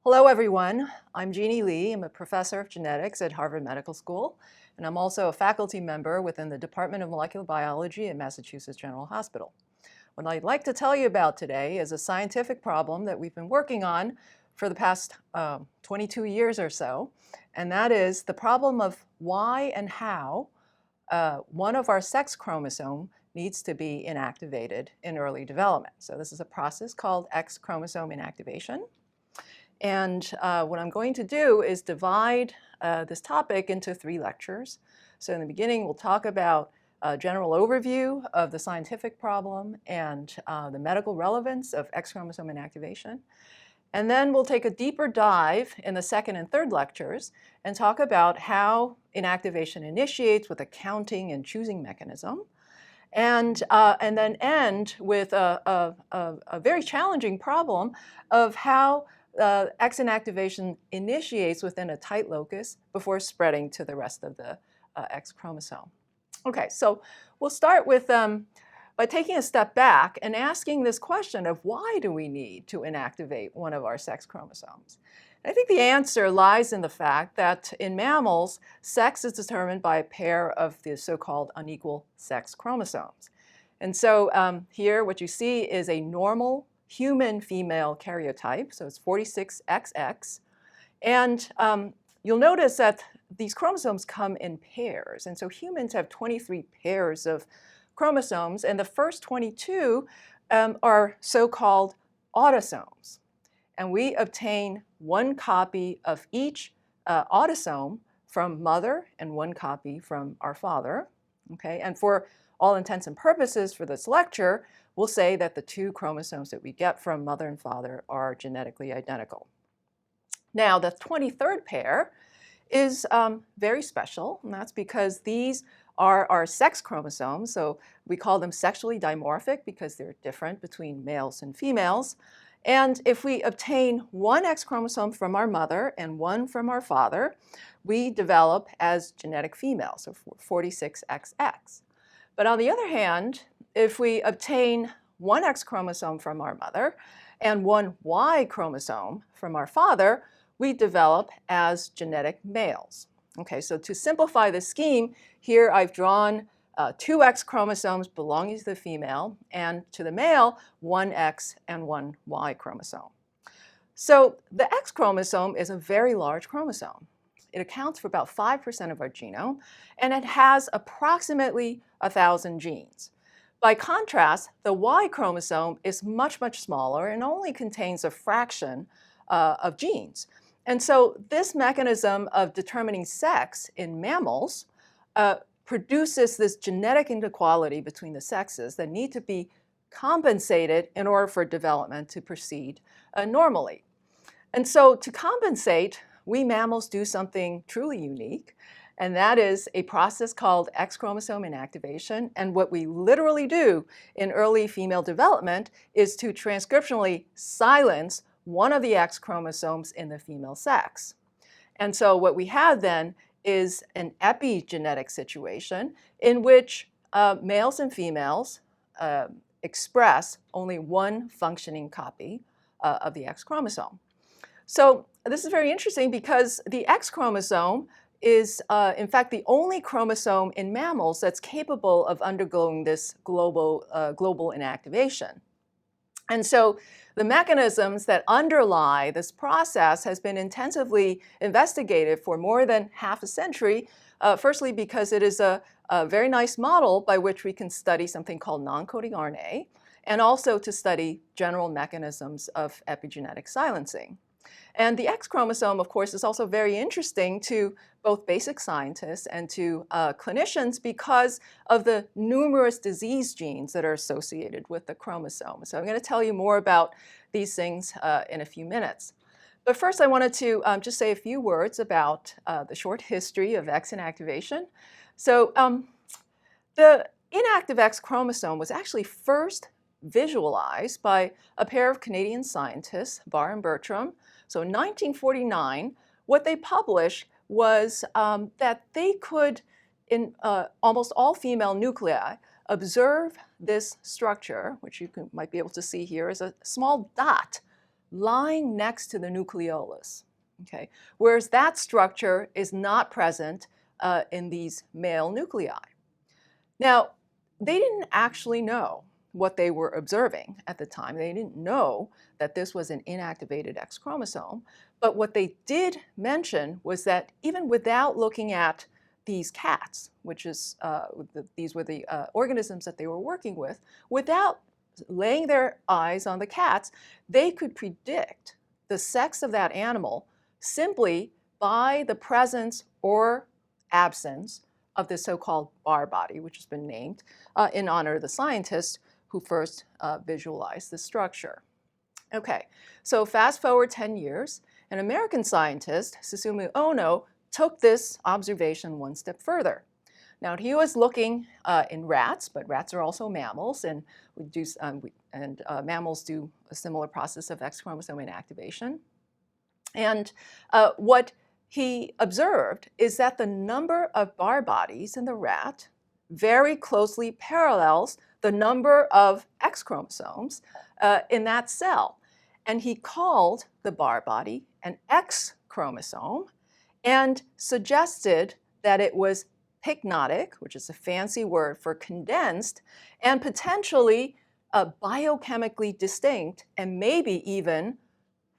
Hello, everyone. I'm Jeannie Lee. I'm a professor of genetics at Harvard Medical School, and I'm also a faculty member within the Department of Molecular Biology at Massachusetts General Hospital. What I'd like to tell you about today is a scientific problem that we've been working on for the past 22 years or so, and that is the problem of why and how one of our sex chromosome needs to be inactivated in early development. So this is a process called X-chromosome inactivation. And what I'm going to do is divide this topic into 3 lectures. So in the beginning, we'll talk about a general overview of the scientific problem and the medical relevance of X-chromosome inactivation. And then we'll take a deeper dive in the second and third lectures and talk about how inactivation initiates with a counting and choosing mechanism. And then end with a very challenging problem of how X-inactivation initiates within a tight locus before spreading to the rest of the X chromosome. Okay, so we'll start with by taking a step back and asking this question of why do we need to inactivate one of our sex chromosomes? I think the answer lies in the fact that in mammals, sex is determined by a pair of the so-called unequal sex chromosomes. And so here what you see is a normal human female karyotype, so it's 46XX. And you'll notice that these chromosomes come in pairs. And so humans have 23 pairs of chromosomes, and the first 22 are so-called autosomes. And we obtain one copy of each autosome from mother and one copy from our father. Okay? And for all intents and purposes for this lecture, we'll say that the 2 chromosomes that we get from mother and father are genetically identical. Now, the 23rd pair is very special, and that's because these are our sex chromosomes. So we call them sexually dimorphic because they're different between males and females. And if we obtain one X chromosome from our mother and one from our father, we develop as genetic females, so 46XX. But on the other hand, if we obtain one X chromosome from our mother and one Y chromosome from our father, we develop as genetic males. Okay, so to simplify the scheme, here I've drawn 2 X chromosomes belonging to the female, and to the male, 1 X and 1 Y chromosome. So the X chromosome is a very large chromosome. It accounts for about 5% of our genome, and it has approximately 1,000 genes. By contrast, the Y chromosome is much, much smaller and only contains a fraction of genes. And so this mechanism of determining sex in mammals produces this genetic inequality between the sexes that need to be compensated in order for development to proceed normally. And so to compensate, we mammals do something truly unique, and that is a process called X-chromosome inactivation. And what we literally do in early female development is to transcriptionally silence one of the X chromosomes in the female sex. And so what we have then is an epigenetic situation in which males and females express only one functioning copy of the X chromosome. So this is very interesting because the X chromosome is, in fact, the only chromosome in mammals that's capable of undergoing this global inactivation. And so the mechanisms that underlie this process has been intensively investigated for more than half a century, firstly because it is a very nice model by which we can study something called noncoding RNA, and also to study general mechanisms of epigenetic silencing. And the X chromosome, of course, is also very interesting to both basic scientists and to clinicians because of the numerous disease genes that are associated with the chromosome. So I'm going to tell you more about these things in a few minutes. But first, I wanted to just say a few words about the short history of X inactivation. So the inactive X chromosome was actually first visualized by a pair of Canadian scientists, Barr and Bertram. So in 1949, what they published was that they could, in almost all female nuclei, observe this structure, which you might be able to see here as a small dot lying next to the nucleolus, okay? Whereas that structure is not present in these male nuclei. Now, they didn't actually know what they were observing at the time. They didn't know that this was an inactivated X chromosome. But what they did mention was that even without looking at these cats, which is, these were the organisms that they were working with, without laying their eyes on the cats, they could predict the sex of that animal simply by the presence or absence of the so-called bar body, which has been named in honor of the scientist who first visualized the structure. Okay, so fast forward 10 years, an American scientist, Susumu Ono, took this observation one step further. Now, he was looking in rats, but rats are also mammals, and mammals do a similar process of X chromosome inactivation. And what he observed is that the number of bar bodies in the rat very closely parallels the number of X chromosomes in that cell. And he called the bar body an X chromosome and suggested that it was pyknotic, which is a fancy word for condensed, and potentially biochemically distinct and maybe even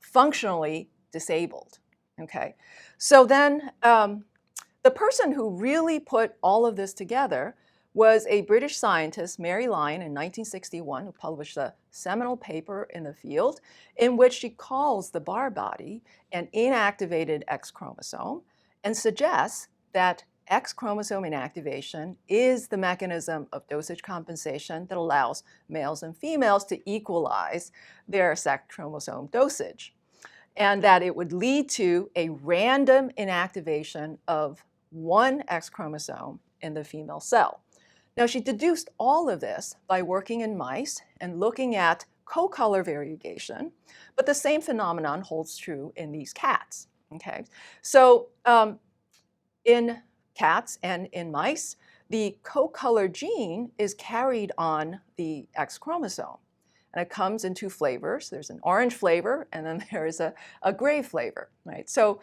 functionally disabled. Okay, so then the person who really put all of this together was a British scientist, Mary Lyon, in 1961, who published a seminal paper in the field in which she calls the bar body an inactivated X chromosome and suggests that X chromosome inactivation is the mechanism of dosage compensation that allows males and females to equalize their sex chromosome dosage, and that it would lead to a random inactivation of one X chromosome in the female cell. Now, she deduced all of this by working in mice and looking at co-color variegation, but the same phenomenon holds true in these cats. Okay, so in cats and in mice, the co-color gene is carried on the X chromosome. And it comes in two flavors. There's an orange flavor, and then there is a gray flavor, right? So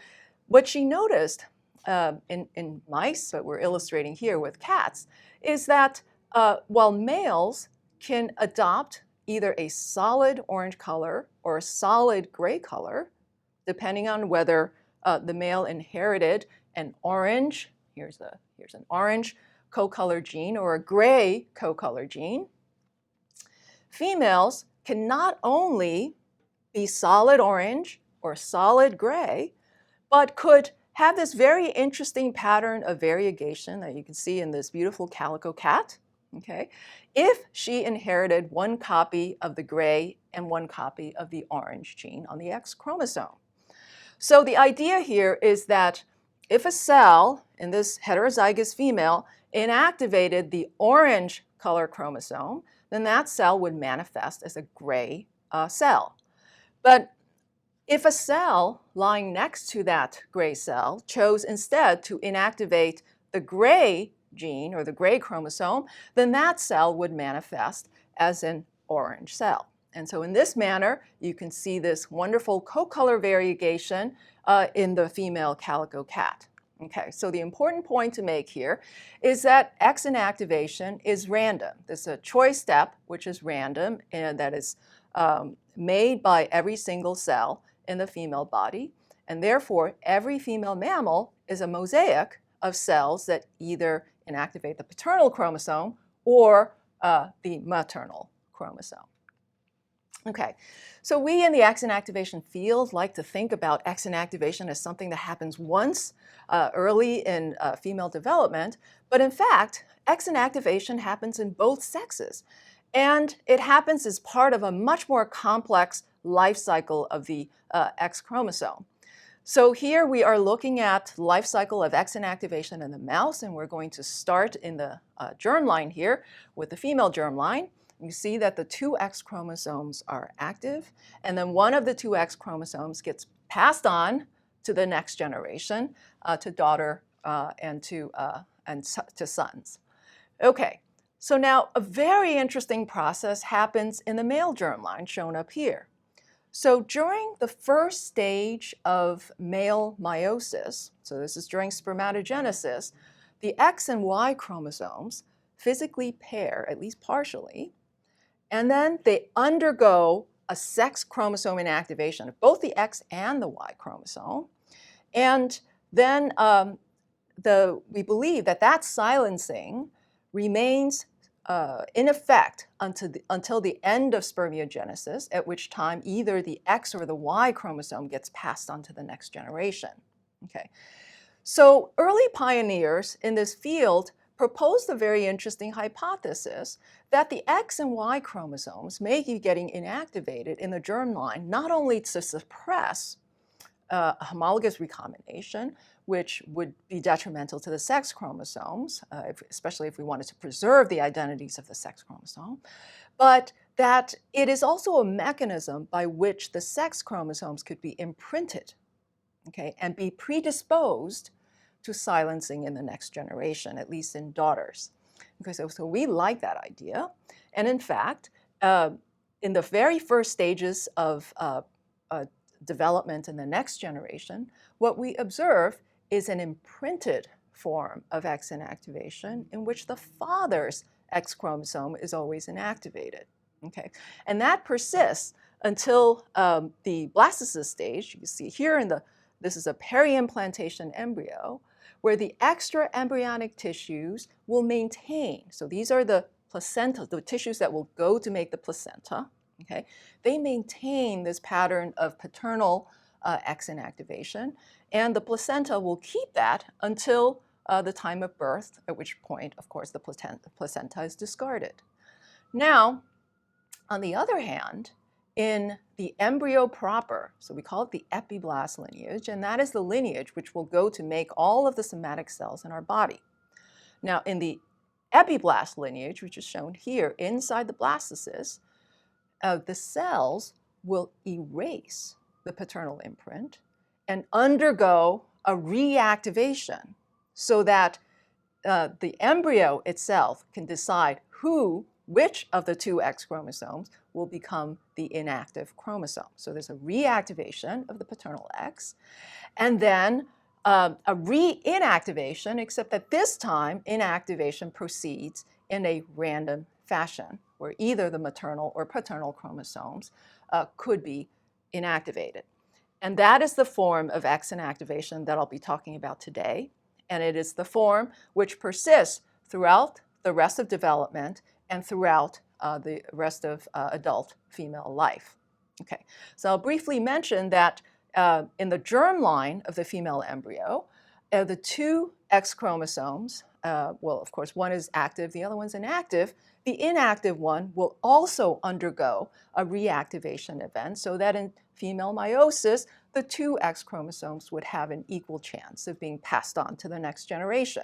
what she noticed in mice, but we're illustrating here with cats, is that while males can adopt either a solid orange color or a solid gray color, depending on whether the male inherited an orange, here's an orange co-color gene or a gray co-color gene, females can not only be solid orange or solid gray, but could have this very interesting pattern of variegation that you can see in this beautiful calico cat, okay, if she inherited one copy of the gray and one copy of the orange gene on the X chromosome. So the idea here is that if a cell in this heterozygous female inactivated the orange color chromosome, then that cell would manifest as a gray cell. But if a cell lying next to that gray cell chose instead to inactivate the gray gene or the gray chromosome, then that cell would manifest as an orange cell. And so in this manner, you can see this wonderful co-color variegation in the female calico cat. Okay, so the important point to make here is that X inactivation is random. There's a choice step, which is random, and that is made by every single cell in the female body. And therefore, every female mammal is a mosaic of cells that either inactivate the paternal chromosome or the maternal chromosome. Okay, so we in the X inactivation field like to think about X inactivation as something that happens once early in female development, but in fact, X inactivation happens in both sexes. And it happens as part of a much more complex life cycle of the X chromosome. So here we are looking at the life cycle of X inactivation in the mouse, and we're going to start in the germline here with the female germline. You see that the two X chromosomes are active, and then one of the two X chromosomes gets passed on to the next generation, to daughter and to sons. Okay, so now a very interesting process happens in the male germline shown up here. So during the first stage of male meiosis, so this is during spermatogenesis, the X and Y chromosomes physically pair, at least partially, and then they undergo a sex chromosome inactivation of both the X and the Y chromosome. And then we believe that that silencing remains in effect until the end of spermiogenesis, at which time either the X or the Y chromosome gets passed on to the next generation. Okay. So early pioneers in this field proposed a very interesting hypothesis that the X and Y chromosomes may be getting inactivated in the germline, not only to suppress a homologous recombination, which would be detrimental to the sex chromosomes, especially if we wanted to preserve the identities of the sex chromosome, but that it is also a mechanism by which the sex chromosomes could be imprinted, okay, and be predisposed to silencing in the next generation, at least in daughters. Okay, so we like that idea. And in fact, in the very first stages of development in the next generation, what we observe is an imprinted form of X inactivation in which the father's X chromosome is always inactivated. Okay, and that persists until the blastocyst stage. You can see here this is a peri-implantation embryo where the extra embryonic tissues will maintain. So these are the placenta, the tissues that will go to make the placenta. Okay, they maintain this pattern of paternal X inactivation, and the placenta will keep that until the time of birth, at which point, of course, the placenta is discarded. Now, on the other hand, in the embryo proper, so we call it the epiblast lineage, and that is the lineage which will go to make all of the somatic cells in our body. Now, in the epiblast lineage, which is shown here inside the blastocyst, the cells will erase the paternal imprint and undergo a reactivation so that the embryo itself can decide which of the two X chromosomes will become the inactive chromosome. So there's a reactivation of the paternal X, and then a re-inactivation, except that this time inactivation proceeds in a random fashion, where either the maternal or paternal chromosomes could be inactivated. And that is the form of X inactivation that I'll be talking about today. And it is the form which persists throughout the rest of development and throughout the rest of adult female life. Okay, so I'll briefly mention that in the germline of the female embryo, the two X chromosomes, well, of course, one is active, the other one's inactive. The inactive one will also undergo a reactivation event so that in female meiosis, the two X chromosomes would have an equal chance of being passed on to the next generation.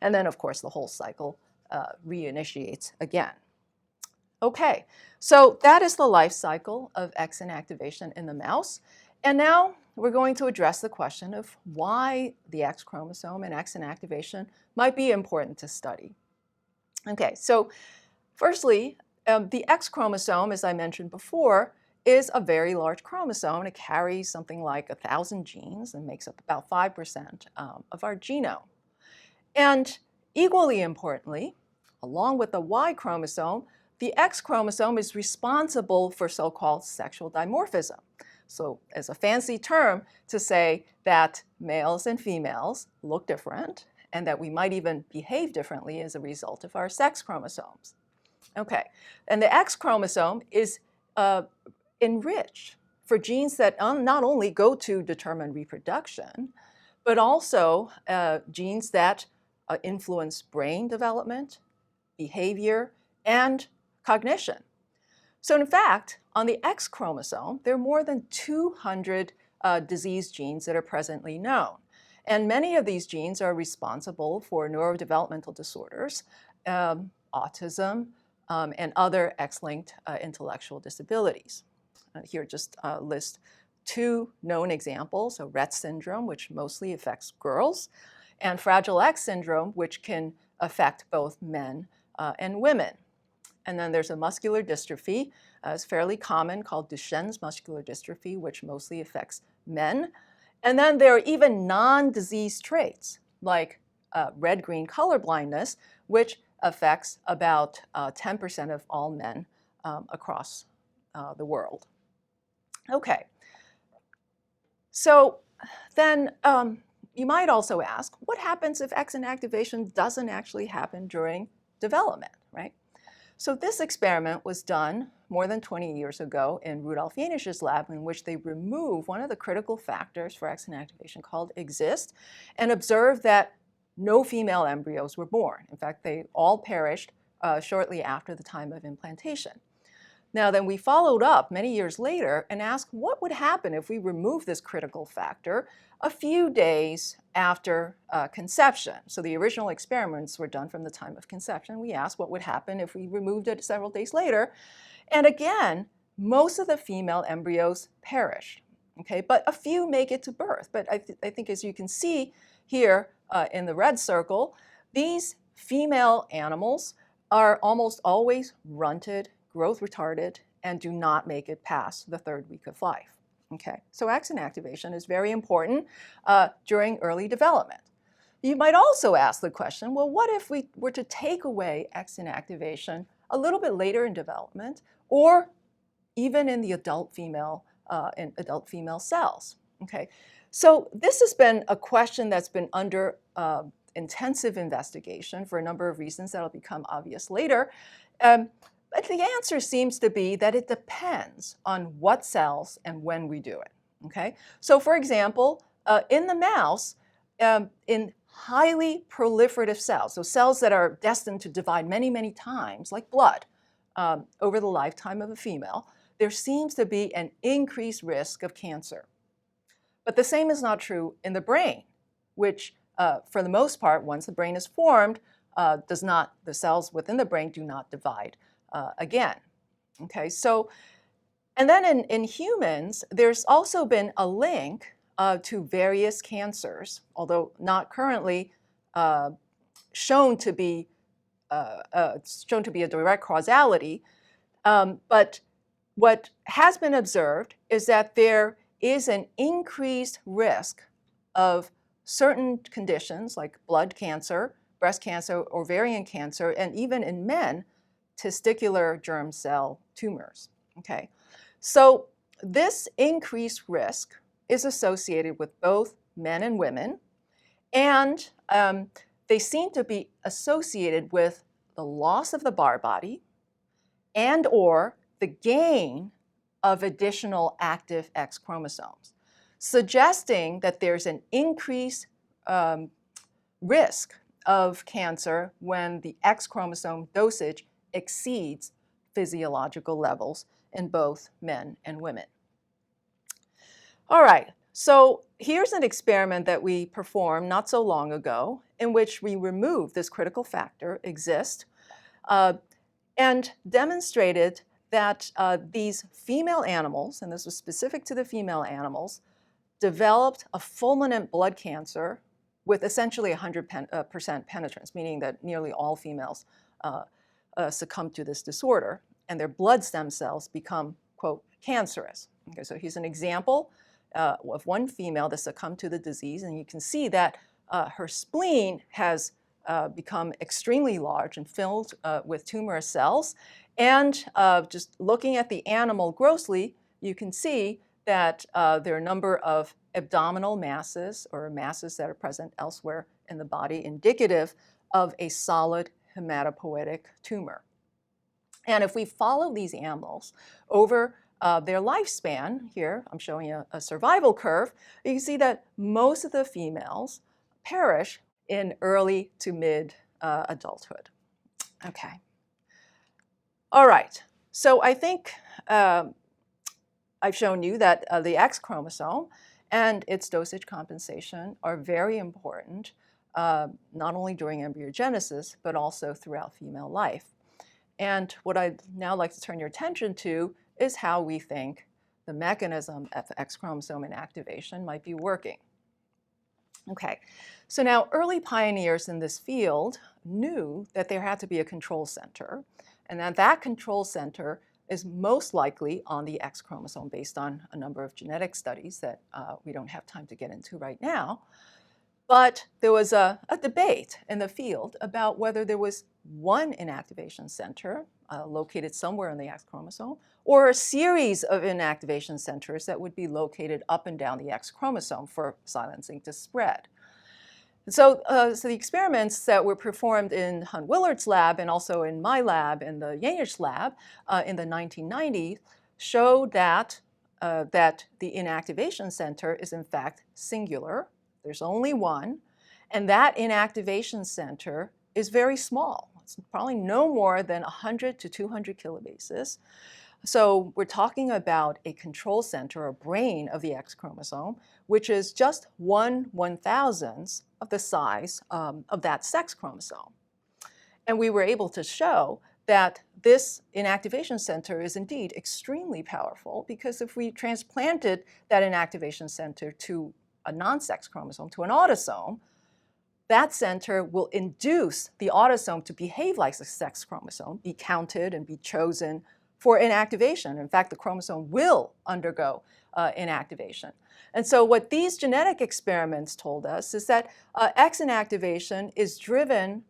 And then, of course, the whole cycle reinitiates again. Okay, so that is the life cycle of X inactivation in the mouse. And now we're going to address the question of why the X chromosome and X inactivation might be important to study. Okay, so firstly, the X chromosome, as I mentioned before, is a very large chromosome. It carries something like 1,000 genes and makes up about 5% of our genome. And equally importantly, along with the Y chromosome, the X chromosome is responsible for so-called sexual dimorphism. So as a fancy term to say that males and females look different and that we might even behave differently as a result of our sex chromosomes. Okay, and the X chromosome is enriched for genes that not only go to determine reproduction, but also genes that influence brain development, behavior, and cognition. So in fact, on the X chromosome, there are more than 200 disease genes that are presently known. And many of these genes are responsible for neurodevelopmental disorders, autism, and other X-linked intellectual disabilities. Here just list two known examples, so Rett Syndrome, which mostly affects girls, and Fragile X syndrome, which can affect both men and women. And then there's a muscular dystrophy, is fairly common, called Duchenne's muscular dystrophy, which mostly affects men. And then there are even non-disease traits, like red-green color blindness, which affects about 10% of all men across the world. Okay, so then you might also ask, what happens if X inactivation doesn't actually happen during development, right? So this experiment was done more than 20 years ago in Rudolf Janish's lab, in which they removed one of the critical factors for X inactivation called exist, and observed that no female embryos were born. In fact, they all perished shortly after the time of implantation. Now then, we followed up many years later and asked what would happen if we remove this critical factor a few days after conception. So the original experiments were done from the time of conception. We asked what would happen if we removed it several days later. And again, most of the female embryos perished, okay? But a few make it to birth. But I think as you can see here in the red circle, these female animals are almost always runted, growth retarded, and do not make it past the 3rd week of life. Okay, so X inactivation is very important during early development. You might also ask the question, well, what if we were to take away X inactivation a little bit later in development, or even in the adult female cells? Okay, so this has been a question that's been under intensive investigation for a number of reasons that'll become obvious later. But the answer seems to be that it depends on what cells and when we do it, okay? So for example, in the mouse, in highly proliferative cells, so cells that are destined to divide many, many times, like blood, over the lifetime of a female, there seems to be an increased risk of cancer. But the same is not true in the brain, which for the most part, once the brain is formed, the cells within the brain do not divide again. Okay, so, and then in humans, there's also been a link to various cancers, although not currently shown to be a direct causality. But what has been observed is that there is an increased risk of certain conditions like blood cancer, breast cancer, ovarian cancer, and even in men, testicular germ cell tumors. Okay, so this increased risk is associated with both men and women, and they seem to be associated with the loss of the Barr body and or the gain of additional active X chromosomes, suggesting that there's an increased risk of cancer when the X chromosome dosage exceeds physiological levels in both men and women. All right, so here's an experiment that we performed not so long ago in which we removed this critical factor, exist, and demonstrated that these female animals, and this was specific to the female animals, developed a fulminant blood cancer with essentially 100% penetrance, meaning that nearly all females succumb to this disorder, and their blood stem cells become, quote, cancerous. Okay, so here's an example of one female that succumbed to the disease, and you can see that her spleen has become extremely large and filled with tumorous cells. And just looking at the animal grossly, you can see that there are a number of abdominal masses or masses that are present elsewhere in the body, indicative of a solid hematopoietic tumor. And if we follow these animals over their lifespan, here I'm showing you a survival curve, you can see that most of the females perish in early to mid adulthood. Okay. All right, so I think I've shown you that the X chromosome and its dosage compensation are very important, not only during embryogenesis, but also throughout female life. And what I'd now like to turn your attention to is how we think the mechanism of X chromosome inactivation might be working. Okay, so now early pioneers in this field knew that there had to be a control center, and that control center is most likely on the X chromosome based on a number of genetic studies that we don't have time to get into right now. But there was a debate in the field about whether there was one inactivation center located somewhere in the X chromosome or a series of inactivation centers that would be located up and down the X chromosome for silencing to spread. So the experiments that were performed in Hunt Willard's lab and also in my lab, in the Yanish lab, in the 1990s, showed that the inactivation center is in fact singular. There's only one, and that inactivation center is very small. It's probably no more than 100 to 200 kilobases. So we're talking about a control center, a brain of the X chromosome, which is just 1/1000th of the size of that sex chromosome. And we were able to show that this inactivation center is indeed extremely powerful, because if we transplanted that inactivation center to a non-sex chromosome, to an autosome, that center will induce the autosome to behave like a sex chromosome, be counted and be chosen for inactivation. In fact, the chromosome will undergo inactivation. And so what these genetic experiments told us is that X inactivation is driven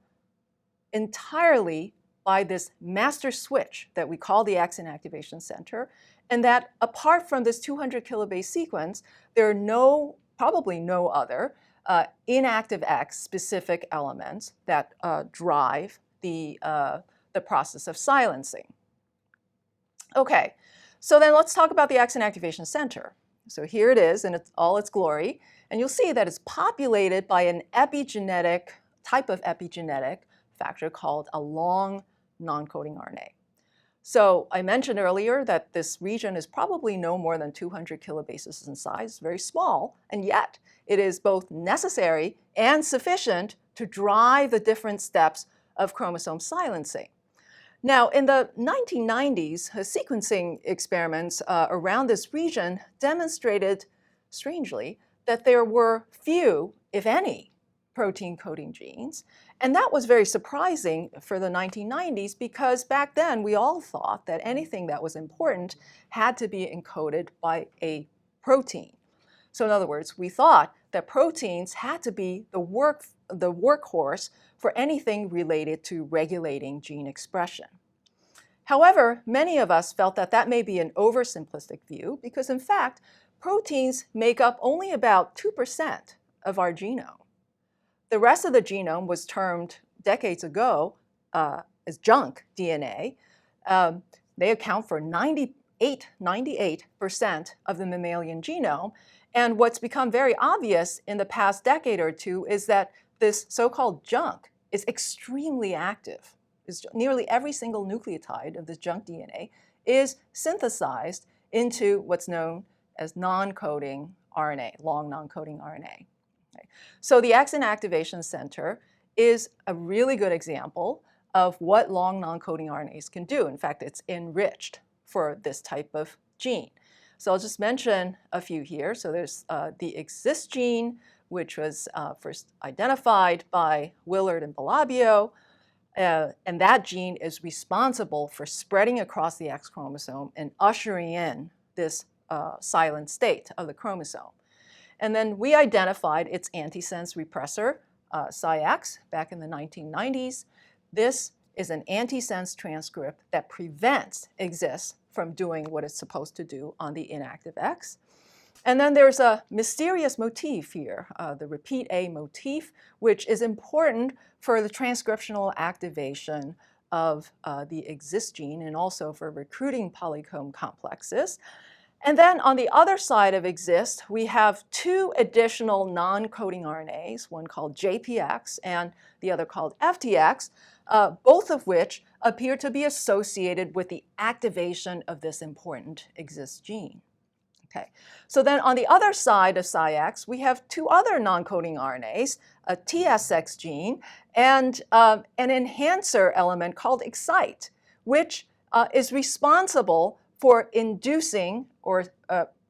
entirely by this master switch that we call the X-Inactivation Center, and that apart from this 200 kilobase sequence, there are probably no other inactive X specific elements that drive the process of silencing. Okay, so then let's talk about the X-Inactivation Center. So here it is in all its glory, and you'll see that it's populated by an epigenetic type of epigenetic factor called a long noncoding RNA. So I mentioned earlier that this region is probably no more than 200 kilobases in size, very small, and yet it is both necessary and sufficient to drive the different steps of chromosome silencing. Now, in the 1990s, sequencing experiments around this region demonstrated, strangely, that there were few, if any, protein coding genes. And that was very surprising for the 1990s, because back then we all thought that anything that was important had to be encoded by a protein. So in other words, we thought that proteins had to be the workhorse for anything related to regulating gene expression. However, many of us felt that that may be an oversimplistic view, because in fact, proteins make up only about 2% of our genome. The rest of the genome was termed decades ago as junk DNA. They account for 98% of the mammalian genome. And what's become very obvious in the past decade or two is that this so-called junk is extremely active. Nearly every single nucleotide of this junk DNA is synthesized into what's known as noncoding RNA, long noncoding RNA. Okay. So the X-Inactivation Center is a really good example of what long noncoding RNAs can do. In fact, it's enriched for this type of gene. So I'll just mention a few here. So there's the exist gene, which was first identified by Willard and Belabio. And that gene is responsible for spreading across the X chromosome and ushering in this silent state of the chromosome. And then we identified its antisense repressor, Psi-X, back in the 1990s. This is an antisense transcript that prevents exist from doing what it's supposed to do on the inactive X. And then there's a mysterious motif here, the repeat A motif, which is important for the transcriptional activation of the exist gene and also for recruiting polycomb complexes. And then on the other side of exist, we have two additional non-coding RNAs, one called JPX and the other called FTX, both of which appear to be associated with the activation of this important exist gene. Okay. So then on the other side of Psi-X, we have two other non-coding RNAs, a TSX gene and an enhancer element called excite, which is responsible for inducing or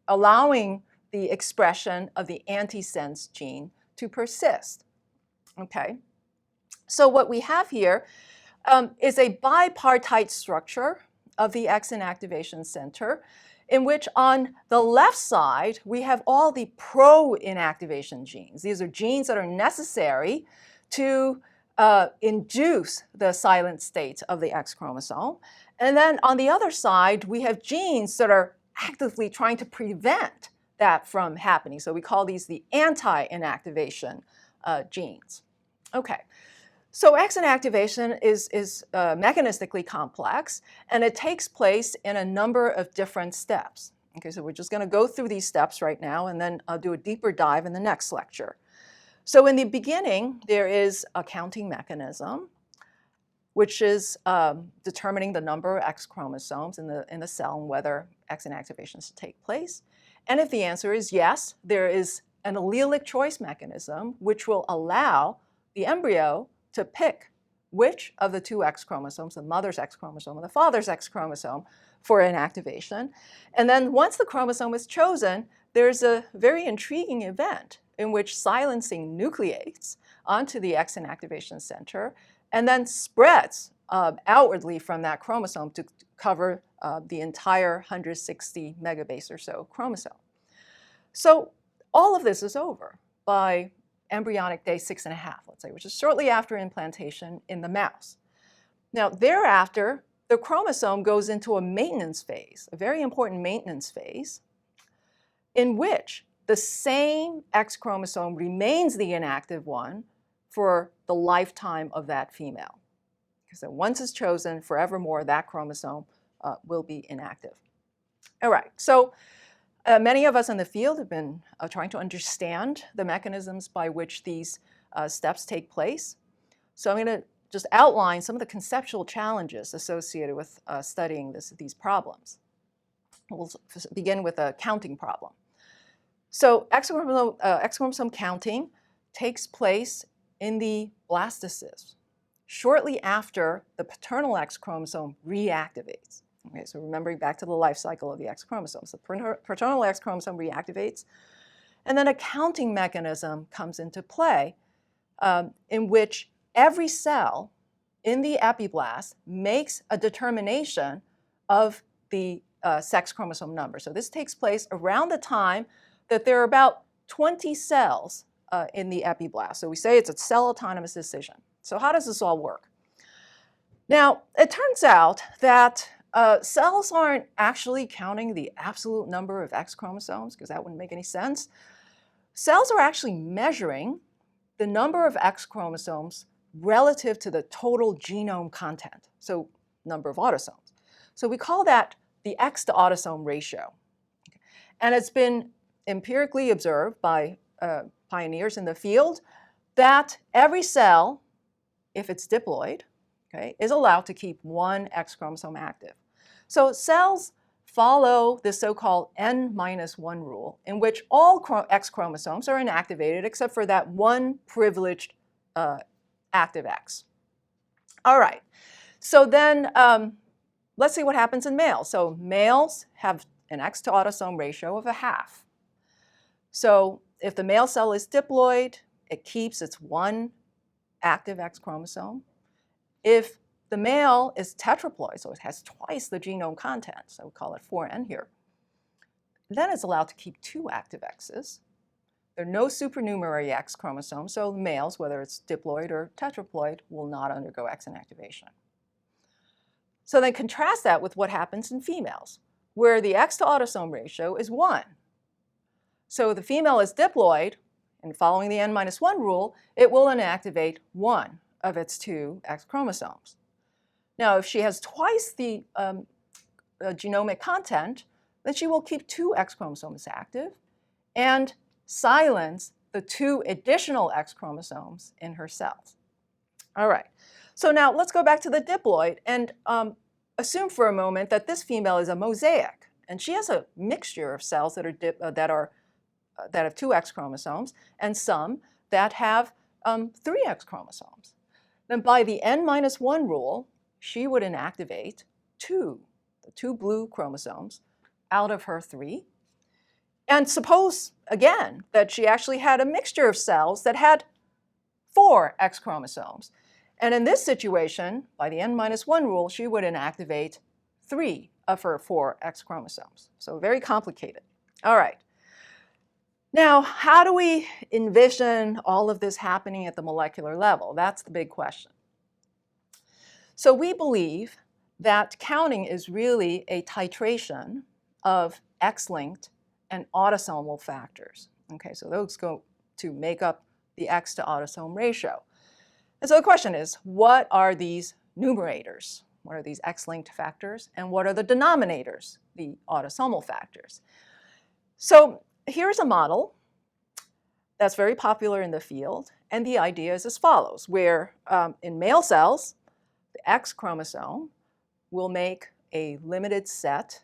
allowing the expression of the antisense gene to persist. Okay. So what we have here is a bipartite structure of the X-Inactivation Center, in which on the left side, we have all the pro-inactivation genes. These are genes that are necessary to induce the silent state of the X chromosome. And then on the other side, we have genes that are actively trying to prevent that from happening. So we call these the anti-inactivation genes. Okay. So X-inactivation is mechanistically complex, and it takes place in a number of different steps. Okay, so we're just going to go through these steps right now, and then I'll do a deeper dive in the next lecture. So in the beginning, there is a counting mechanism, which is determining the number of X chromosomes in the cell and whether X-inactivation should take place. And if the answer is yes, there is an allelic choice mechanism, which will allow the embryo to pick which of the two X chromosomes, the mother's X chromosome and the father's X chromosome, for inactivation. And then once the chromosome is chosen, there's a very intriguing event in which silencing nucleates onto the X-Inactivation Center and then spreads outwardly from that chromosome to cover the entire 160 megabase or so chromosome. So all of this is over by embryonic day 6.5, let's say, which is shortly after implantation in the mouse. Now, thereafter, the chromosome goes into a maintenance phase, a very important maintenance phase, in which the same X chromosome remains the inactive one for the lifetime of that female. So once it's chosen, forevermore, that chromosome will be inactive. All right, so many of us in the field have been trying to understand the mechanisms by which these steps take place. So I'm going to just outline some of the conceptual challenges associated with studying these problems. We'll begin with a counting problem. So X chromosome counting takes place in the blastocyst shortly after the paternal X chromosome reactivates. Okay, so remembering back to the life cycle of the X chromosomes, the paternal X chromosome reactivates, and then a counting mechanism comes into play in which every cell in the epiblast makes a determination of the sex chromosome number. So this takes place around the time that there are about 20 cells in the epiblast. So we say it's a cell autonomous decision. So how does this all work? Now, it turns out that cells aren't actually counting the absolute number of X chromosomes, because that wouldn't make any sense. Cells are actually measuring the number of X chromosomes relative to the total genome content, so number of autosomes. So we call that the X to autosome ratio. And it's been empirically observed by pioneers in the field that every cell, if it's diploid, okay, is allowed to keep one X chromosome active. So cells follow the so-called N-1 rule, in which all X chromosomes are inactivated except for that one privileged active X. All right, so then let's see what happens in males. So males have an X to autosome ratio of 1/2. So if the male cell is diploid, it keeps its one active X chromosome. If the male is tetraploid, so it has twice the genome content, so we call it 4N here, then it's allowed to keep 2 active X's. There are no supernumerary X chromosomes, so males, whether it's diploid or tetraploid, will not undergo X-inactivation. So then contrast that with what happens in females, where the X to autosome ratio is 1. So the female is diploid, and following the N-1 rule, it will inactivate 1 of its 2 X chromosomes. Now, if she has twice the genomic content, then she will keep 2 X chromosomes active and silence the 2 additional X chromosomes in her cells. All right, so now let's go back to the diploid and assume for a moment that this female is a mosaic, and she has a mixture of cells that have 2 X chromosomes and some that have 3 X chromosomes. Then by the N-1 rule, she would inactivate the 2 blue chromosomes out of her 3. And suppose, again, that she actually had a mixture of cells that had 4 X chromosomes. And in this situation, by the N-1 rule, she would inactivate 3 of her 4 X chromosomes. So very complicated. All right. Now, how do we envision all of this happening at the molecular level? That's the big question. So we believe that counting is really a titration of X-linked and autosomal factors. Okay, so those go to make up the X to autosome ratio. And so the question is, what are these numerators? What are these X-linked factors? And what are the denominators, the autosomal factors? So here's a model that's very popular in the field. And the idea is as follows, where in male cells, the X chromosome will make a limited set,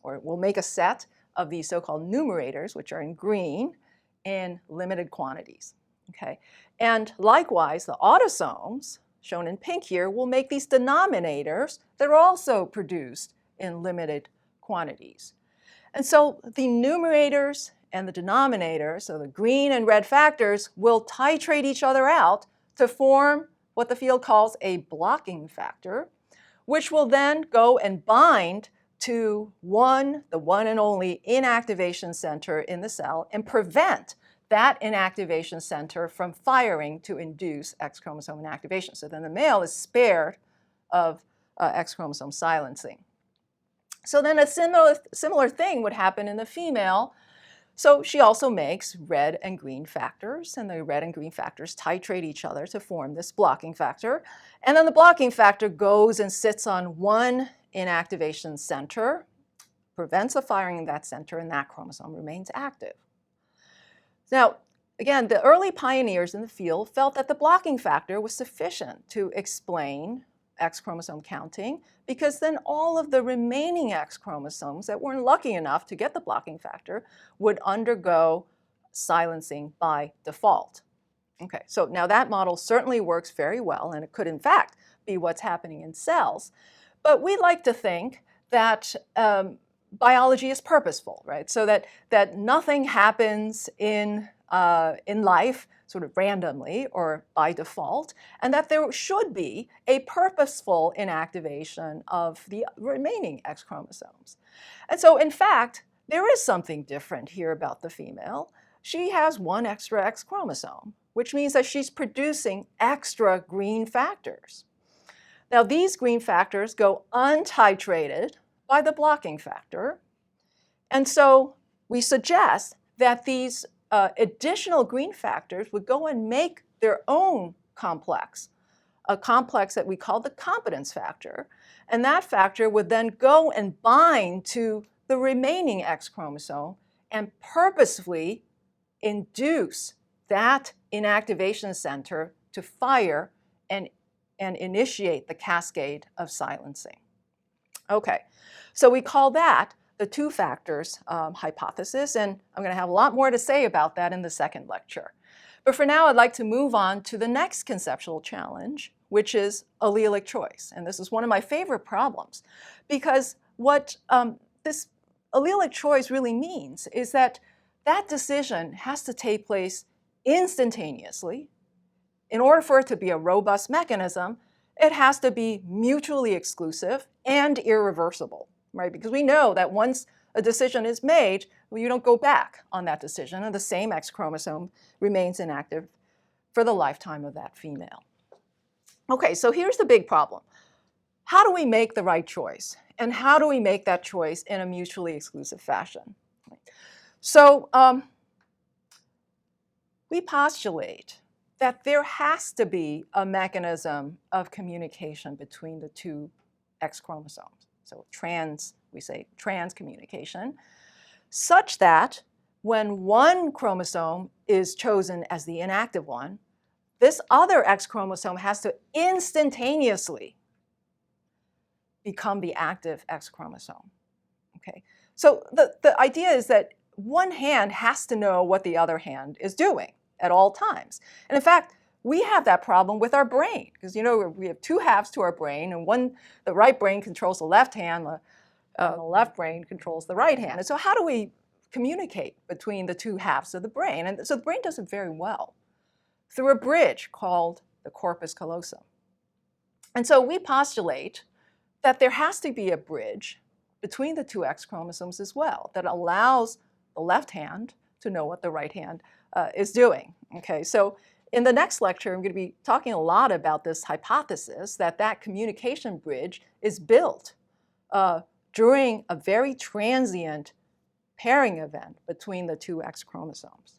or will make a set of these so-called numerators, which are in green, in limited quantities. Okay? And likewise, the autosomes, shown in pink here, will make these denominators that are also produced in limited quantities. And so the numerators and the denominators, so the green and red factors, will titrate each other out to form what the field calls a blocking factor, which will then go and bind to the one and only inactivation center in the cell and prevent that inactivation center from firing to induce X chromosome inactivation. So then the male is spared of X chromosome silencing. So then a similar thing would happen in the female. So she also makes red and green factors, and the red and green factors titrate each other to form this blocking factor. And then the blocking factor goes and sits on one inactivation center, prevents the firing in that center, and that chromosome remains active. Now, again, the early pioneers in the field felt that the blocking factor was sufficient to explain X chromosome counting, because then all of the remaining X chromosomes that weren't lucky enough to get the blocking factor would undergo silencing by default. Okay, so now that model certainly works very well, and it could in fact be what's happening in cells. But we like to think that biology is purposeful, right? So that nothing happens in life sort of randomly or by default, and that there should be a purposeful inactivation of the remaining X chromosomes. And so, in fact, there is something different here about the female. She has one extra X chromosome, which means that she's producing extra green factors. Now, these green factors go untitrated by the blocking factor, and so we suggest that these additional green factors would go and make their own complex, a complex that we call the competence factor. And that factor would then go and bind to the remaining X chromosome and purposefully induce that inactivation center to fire and initiate the cascade of silencing. Okay, so we call that the two factors hypothesis, and I'm going to have a lot more to say about that in the second lecture. But for now, I'd like to move on to the next conceptual challenge, which is allelic choice. And this is one of my favorite problems, because what this allelic choice really means is that that decision has to take place instantaneously. In order for it to be a robust mechanism, it has to be mutually exclusive and irreversible. Right? Because we know that once a decision is made, well, you don't go back on that decision, and the same X chromosome remains inactive for the lifetime of that female. Okay, so here's the big problem. How do we make the right choice? And how do we make that choice in a mutually exclusive fashion? So we postulate that there has to be a mechanism of communication between the two X chromosomes. So we say trans communication, such that when one chromosome is chosen as the inactive one, this other X chromosome has to instantaneously become the active X chromosome. Okay, so the idea is that one hand has to know what the other hand is doing at all times. And in fact, we have that problem with our brain, because we have two halves to our brain, and the right brain controls the left hand, the left brain controls the right hand. And so how do we communicate between the two halves of the brain? And so the brain does it very well through a bridge called the corpus callosum. And so we postulate that there has to be a bridge between the two X chromosomes as well that allows the left hand to know what the right hand is doing. Okay, so in the next lecture, I'm going to be talking a lot about this hypothesis that that communication bridge is built during a very transient pairing event between the two X chromosomes.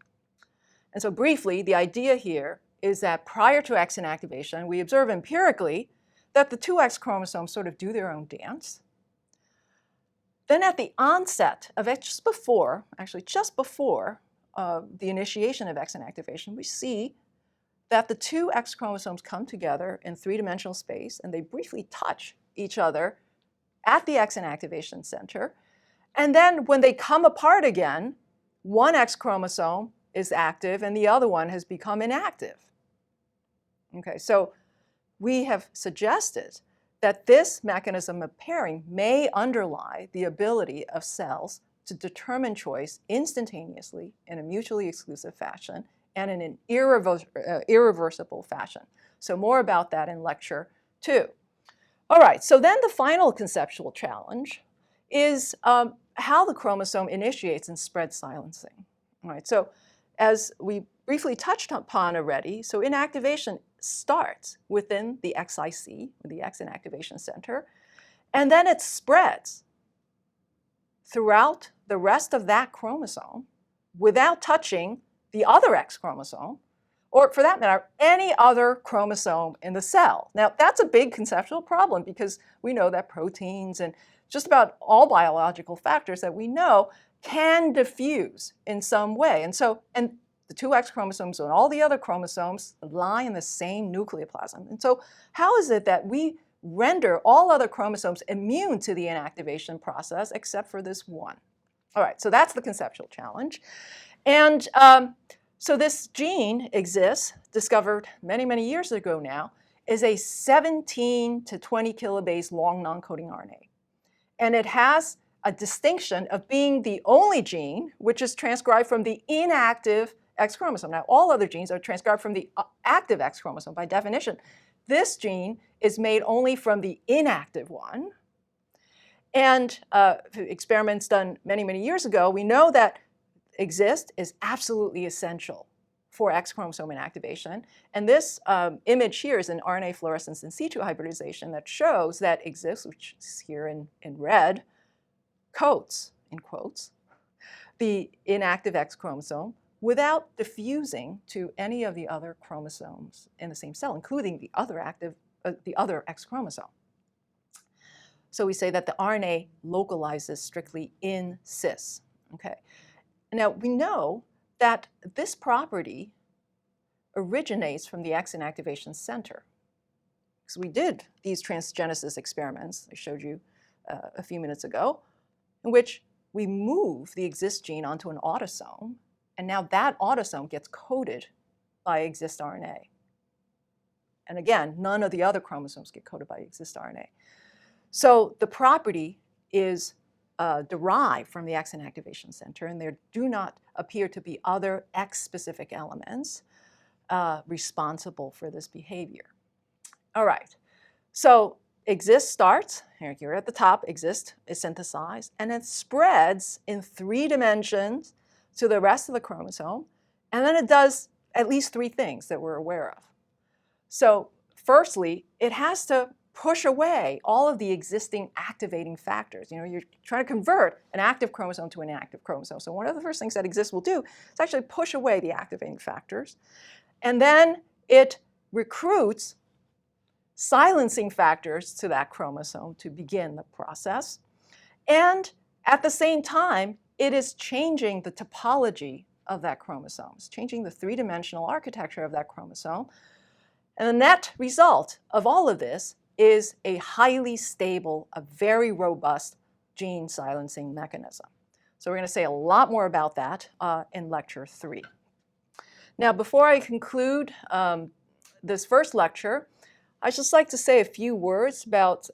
And so briefly, the idea here is that prior to X inactivation, we observe empirically that the two X chromosomes sort of do their own dance. Then at the onset of it, just before the initiation of X inactivation, we see that the two X chromosomes come together in three-dimensional space and they briefly touch each other at the X inactivation center. And then when they come apart again, one X chromosome is active and the other one has become inactive. Okay, so we have suggested that this mechanism of pairing may underlie the ability of cells to determine choice instantaneously in a mutually exclusive fashion and in an irreversible fashion. So more about that in lecture 2. All right, so then the final conceptual challenge is how the chromosome initiates and spreads silencing. All right, so as we briefly touched upon already, so inactivation starts within the XIC, the X-Inactivation Center, and then it spreads throughout the rest of that chromosome without touching the other X chromosome, or for that matter, any other chromosome in the cell. Now, that's a big conceptual problem because we know that proteins and just about all biological factors that we know can diffuse in some way. And the two X chromosomes and all the other chromosomes lie in the same nucleoplasm. And so how is it that we render all other chromosomes immune to the inactivation process except for this one? All right, so that's the conceptual challenge. And so this gene exists, discovered many, many years ago now, is a 17 to 20 kilobase long noncoding RNA. And it has a distinction of being the only gene which is transcribed from the inactive X chromosome. Now, all other genes are transcribed from the active X chromosome by definition. This gene is made only from the inactive one. And experiments done many, many years ago, we know that exist is absolutely essential for X chromosome inactivation. And this image here is an RNA fluorescence in situ hybridization that shows that exist, which is here in red, coats, in quotes, the inactive X chromosome without diffusing to any of the other chromosomes in the same cell, including the other X chromosome. So we say that the RNA localizes strictly in cis. Okay. Now we know that this property originates from the X-Inactivation Center. So we did these transgenesis experiments I showed you a few minutes ago, in which we move the exist gene onto an autosome, and now that autosome gets coded by exist RNA. And again, none of the other chromosomes get coded by exist RNA. So the property is derived from the X-Inactivation Center, and there do not appear to be other X-specific elements responsible for this behavior. All right, so exist starts, here at the top, exist is synthesized, and it spreads in 3 dimensions to the rest of the chromosome, and then it does at least 3 things that we're aware of. So firstly, it has to push away all of the existing activating factors. You know, you're trying to convert an active chromosome to an inactive chromosome. So one of the first things that exist will do is actually push away the activating factors. And then it recruits silencing factors to that chromosome to begin the process. And at the same time, it is changing the topology of that chromosome. It's changing the 3-dimensional architecture of that chromosome. And the net result of all of this is a highly stable, a very robust gene silencing mechanism. So we're going to say a lot more about that in lecture 3. Now, before I conclude this first lecture, I'd just like to say a few words about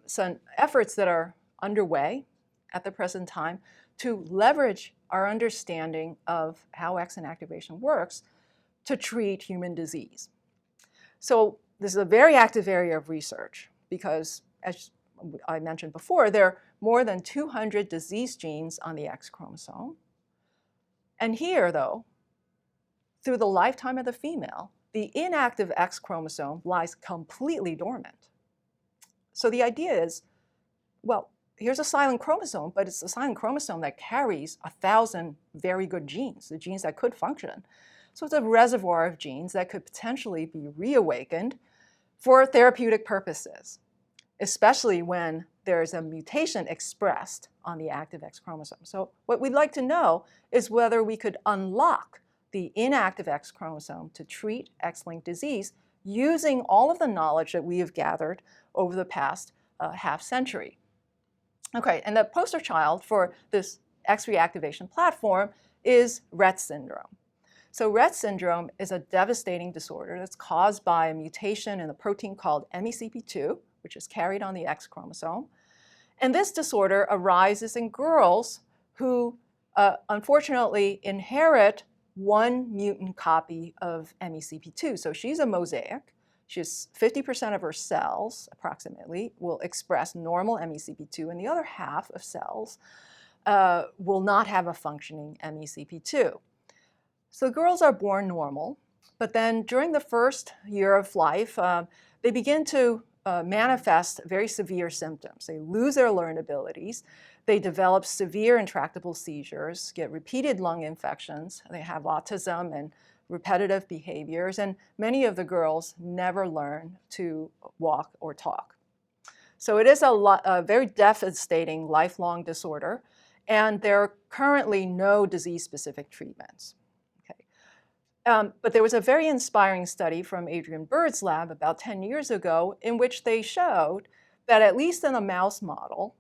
some efforts that are underway at the present time to leverage our understanding of how X inactivation works to treat human disease. So this is a very active area of research because, as I mentioned before, there are more than 200 disease genes on the X chromosome. And here, though, through the lifetime of the female, the inactive X chromosome lies completely dormant. So the idea is, well, here's a silent chromosome, but it's a silent chromosome that carries 1,000 very good genes, the genes that could function. So it's a reservoir of genes that could potentially be reawakened for therapeutic purposes, especially when there's a mutation expressed on the active X chromosome. So what we'd like to know is whether we could unlock the inactive X chromosome to treat X-linked disease using all of the knowledge that we have gathered over the past half century. Okay, and the poster child for this X reactivation platform is Rett syndrome. So Rett syndrome is a devastating disorder that's caused by a mutation in a protein called MECP2, which is carried on the X chromosome. And this disorder arises in girls who unfortunately inherit one mutant copy of MECP2. So she's a mosaic. She's 50% of her cells, approximately, will express normal MECP2, and the other half of cells will not have a functioning MECP2. So girls are born normal, but then during the first year of life, they begin to manifest very severe symptoms. They lose their learned abilities. They develop severe intractable seizures, get repeated lung infections. They have autism and repetitive behaviors, and many of the girls never learn to walk or talk. So it is a very devastating lifelong disorder, and there are currently no disease-specific treatments. But there was a very inspiring study from Adrian Bird's lab about 10 years ago in which they showed that at least in a mouse model,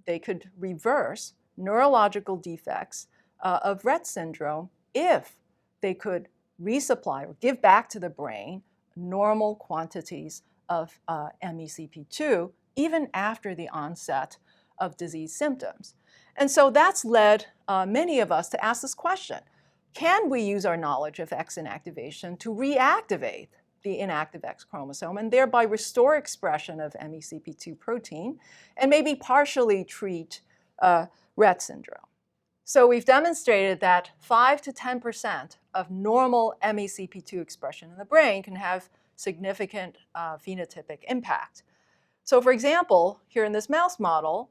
they could reverse neurological defects of Rett syndrome if they could resupply or give back to the brain normal quantities of MECP2 even after the onset of disease symptoms. And so that's led many of us to ask this question. Can we use our knowledge of X inactivation to reactivate the inactive X chromosome and thereby restore expression of MECP2 protein and maybe partially treat Rett syndrome? So we've demonstrated that 5 to 10% of normal MECP2 expression in the brain can have significant phenotypic impact. So for example, here in this mouse model,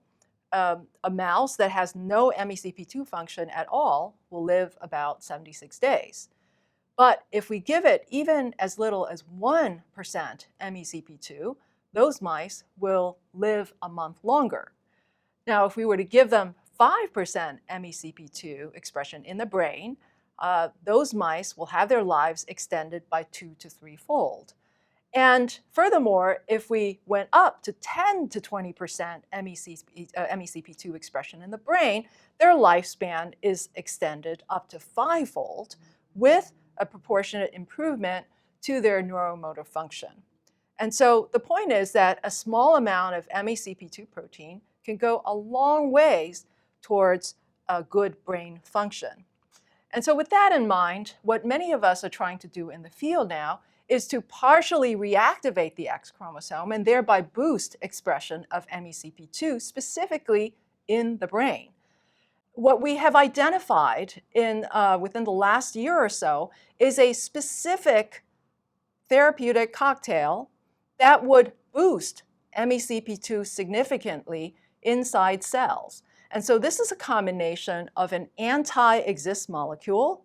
a mouse that has no MECP2 function at all will live about 76 days. But if we give it even as little as 1% MECP2, those mice will live a month longer. Now, if we were to give them 5% MECP2 expression in the brain, those mice will have their lives extended by 2 to 3-fold. And furthermore, if we went up to 10 to 20% MECP2 expression in the brain, their lifespan is extended up to 5-fold with a proportionate improvement to their neuromotor function. And so the point is that a small amount of MECP2 protein can go a long ways towards a good brain function. And so with that in mind, what many of us are trying to do in the field now is to partially reactivate the X chromosome and thereby boost expression of MECP2 specifically in the brain. What we have identified within the last year or so is a specific therapeutic cocktail that would boost MECP2 significantly inside cells. And so this is a combination of an anti-exist molecule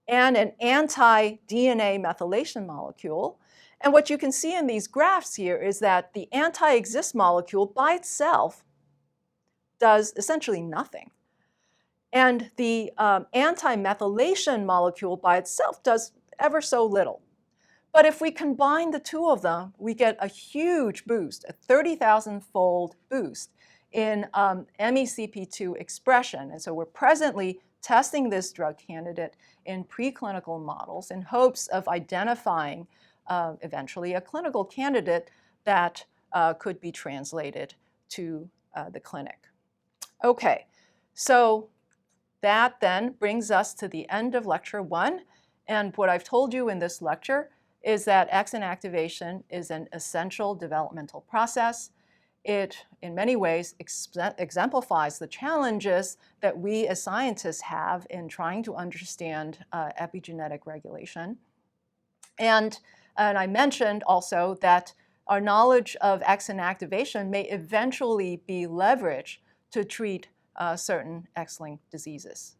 and an anti-DNA methylation molecule. And what you can see in these graphs here is that the anti-exist molecule by itself does essentially nothing. And the anti-methylation molecule by itself does ever so little. But if we combine the two of them, we get a huge boost, a 30,000-fold boost in MECP2 expression. And so we're presently testing this drug candidate in preclinical models in hopes of identifying eventually a clinical candidate that could be translated to the clinic. Okay, so that then brings us to the end of lecture 1. And what I've told you in this lecture is that X inactivation is an essential developmental process. it, in many ways, exemplifies the challenges that we as scientists have in trying to understand epigenetic regulation. And I mentioned also that our knowledge of X-inactivation may eventually be leveraged to treat certain X-linked diseases.